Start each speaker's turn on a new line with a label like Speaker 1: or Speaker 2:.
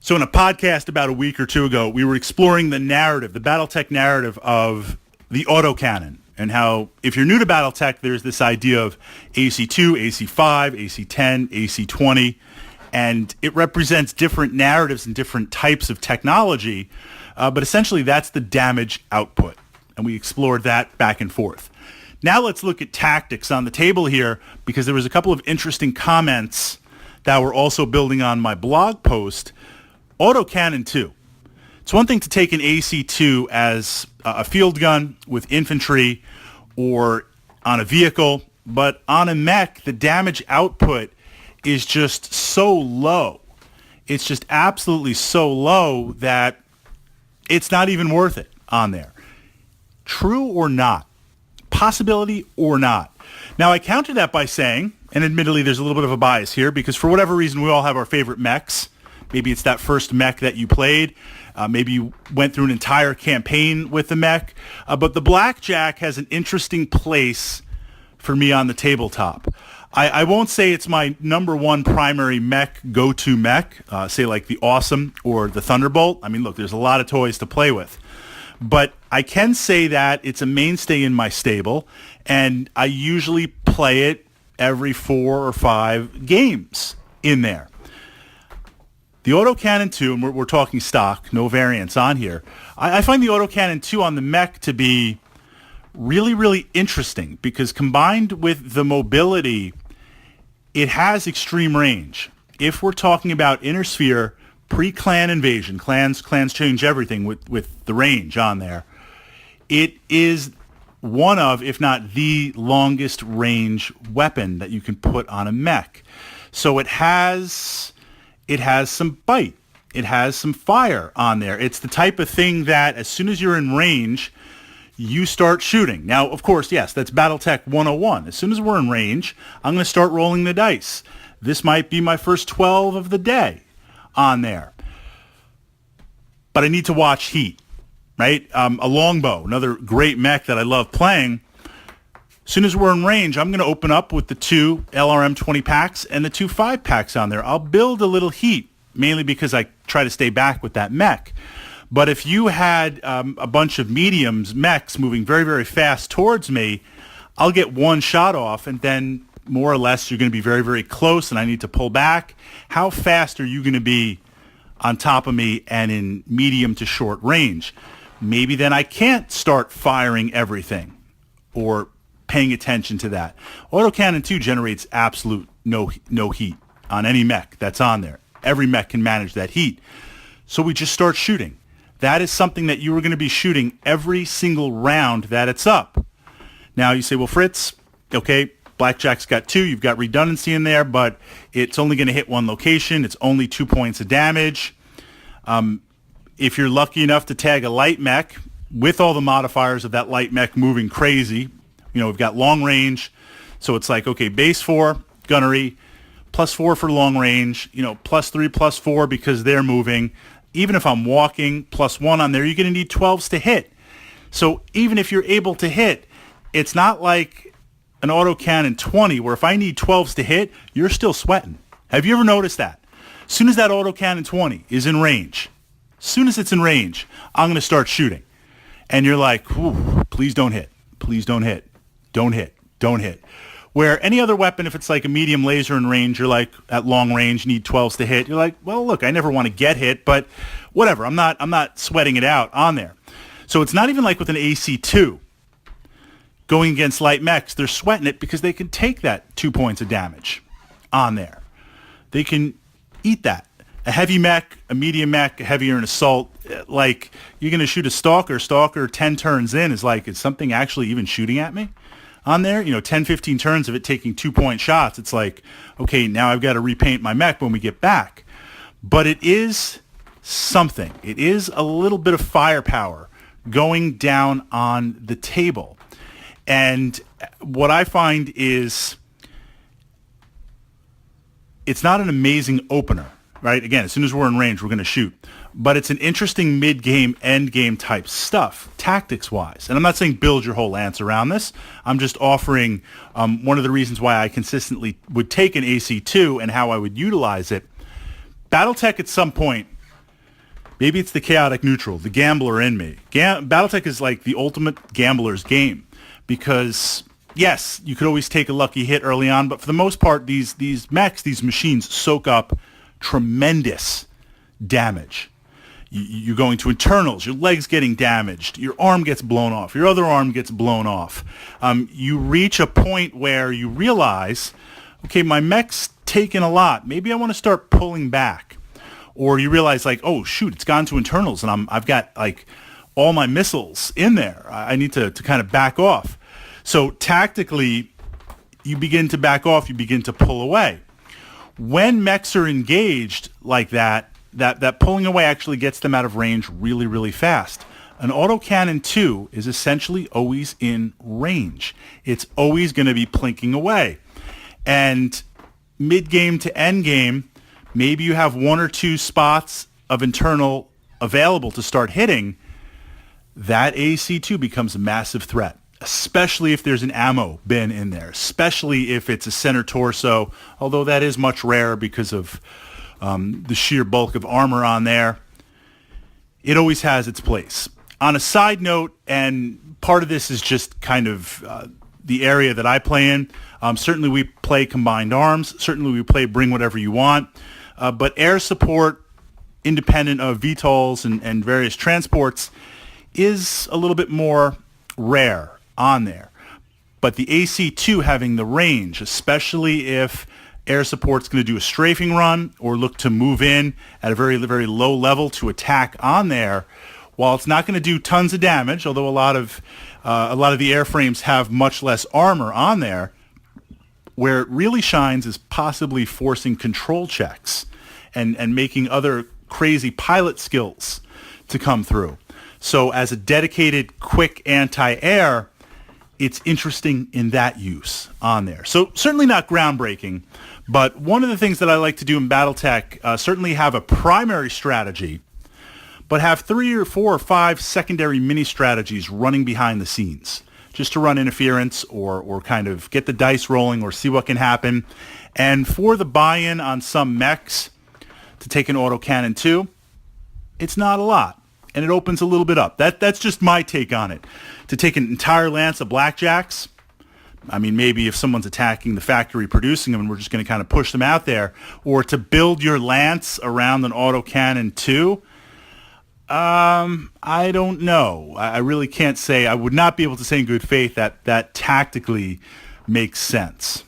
Speaker 1: So in a podcast about a week or two ago, we were exploring the narrative, the Battletech narrative of the autocannon, and how if you're new to Battletech, there's this idea of AC2, AC5, AC10, AC20, and it represents different narratives and different types of technology, but essentially that's the damage output, and we explored that back and forth. Now let's look at tactics on the table here, because there was a couple of interesting comments that were also building on my blog post. Autocannon 2. It's one thing to take an AC2 as a field gun with infantry or on a vehicle, but on a mech, the damage output is just so low. It's just absolutely so low that it's not even worth it on there. True or not? Possibility or not? Now, I counter that by saying, and admittedly there's a little bit of a bias here, because for whatever reason we all have our favorite mechs. Maybe it's that first mech that you played. Maybe you went through an entire campaign with the mech. But the Blackjack has an interesting place for me on the tabletop. I won't say it's my number one primary mech, go-to mech, say like the Awesome or the Thunderbolt. I mean, look, there's a lot of toys to play with. But I can say that it's a mainstay in my stable, and I usually play it every 4 or 5 games in there. The Autocannon 2, and we're talking stock, no variants on here. I find the Autocannon 2 on the mech to be really, really interesting, because combined with the mobility, it has extreme range. If we're talking about Inner Sphere, pre-clan invasion, clans change everything with the range on there. It is one of, if not the longest range weapon that you can put on a mech. So it has some bite. It has some fire on there. It's the type of thing that as soon as you're in range, you start shooting. Now, of course, yes, that's Battletech 101. As soon as we're in range, I'm going to start rolling the dice. This might be my first 12 of the day on there. But I need to watch heat, right? A longbow, another great mech that I love playing. As soon as we're in range, I'm going to open up with the 2 LRM 20 packs and the 2 5 packs on there. I'll build a little heat, mainly because I try to stay back with that mech. But if you had a bunch of mediums, mechs moving very, very fast towards me, I'll get one shot off, and then more or less you're going to be very, very close, and I need to pull back. How fast are you going to be on top of me and in medium to short range? Maybe then I can't start firing everything or paying attention to that. Autocannon 2 generates absolute no heat on any mech that's on there. Every mech can manage that heat. So we just start shooting. That is something that you are going to be shooting every single round that it's up. Now you say, well, Fritz, okay, Blackjack's got 2. You've got redundancy in there, but it's only going to hit one location. It's only 2 points of damage. If you're lucky enough to tag a light mech with all the modifiers of that light mech moving crazy, you know, we've got long range, so it's like, okay, base 4, gunnery, +4 for long range, you know, +3, +4 because they're moving. Even if I'm walking, +1 on there, you're going to need 12s to hit. So even if you're able to hit, it's not like an Autocannon 20 where if I need 12s to hit, you're still sweating. Have you ever noticed that? As soon as that Autocannon 20 is in range, as soon as it's in range, I'm going to start shooting. And you're like, please don't hit. Please don't hit. Don't hit. Don't hit. Where any other weapon, if it's like a medium laser in range, you're like at long range, need 12s to hit. You're like, well, look, I never want to get hit, but whatever. I'm not sweating it out on there. So it's not even like with an AC2 going against light mechs. They're sweating it because they can take that 2 points of damage on there. They can eat that. A heavy mech, a medium mech, a heavier an assault, like you're going to shoot a stalker 10 turns in is like, is something actually even shooting at me on there? You know, 10, 15 turns of it taking 2-point shots. It's like, okay, now I've got to repaint my mech when we get back. But it is something. It is a little bit of firepower going down on the table. And what I find is it's not an amazing opener. Right? Again, as soon as we're in range, we're going to shoot. But it's an interesting mid-game, end-game type stuff, tactics-wise. And I'm not saying build your whole lance around this. I'm just offering one of the reasons why I consistently would take an AC2 and how I would utilize it. Battletech at some point Maybe it's the chaotic neutral, the gambler in me. Battletech is like the ultimate gambler's game because, yes, you could always take a lucky hit early on, but for the most part, these mechs, these machines soak up tremendous damage. You're going to internals, your leg's getting damaged, your arm gets blown off, your other arm gets blown off. You reach a point where you realize, okay, my mech's taken a lot. Maybe I want to start pulling back. Or you realize, like, oh, shoot, it's gone to internals, and I've got, like, all my missiles in there. I need to kind of back off. So tactically, you begin to back off, you begin to pull away. When mechs are engaged like that pulling away actually gets them out of range really, really fast. An autocannon 2 is essentially always in range. It's always going to be plinking away. And mid-game to end-game, maybe you have one or two spots of internal available to start hitting. That AC2 becomes a massive threat, especially if there's an ammo bin in there, especially if it's a center torso, although that is much rarer because of the sheer bulk of armor on there. It always has its place. On a side note, and part of this is just kind of the area that I play in, certainly we play combined arms, certainly we play bring whatever you want, but air support, independent of VTOLs and various transports, is a little bit more rare on there. But the AC2 having the range, especially if air support's going to do a strafing run or look to move in at a very, very low level to attack on there, while it's not going to do tons of damage, although a lot of the airframes have much less armor on there, where it really shines is possibly forcing control checks and making other crazy pilot skills to come through. So as a dedicated quick anti-air, it's interesting in that use on there. So certainly not groundbreaking, but one of the things that I like to do in Battletech, certainly have a primary strategy, but have 3 or 4 or 5 secondary mini strategies running behind the scenes, just to run interference or kind of get the dice rolling or see what can happen. And for the buy-in on some mechs to take an autocannon 2, it's not a lot. And it opens a little bit up. That's just my take on it. To take an entire lance of blackjacks, I mean, maybe if someone's attacking the factory producing them and we're just going to kind of push them out there, or to build your lance around an autocannon 2, I don't know. I really can't say. I would not be able to say in good faith that tactically makes sense.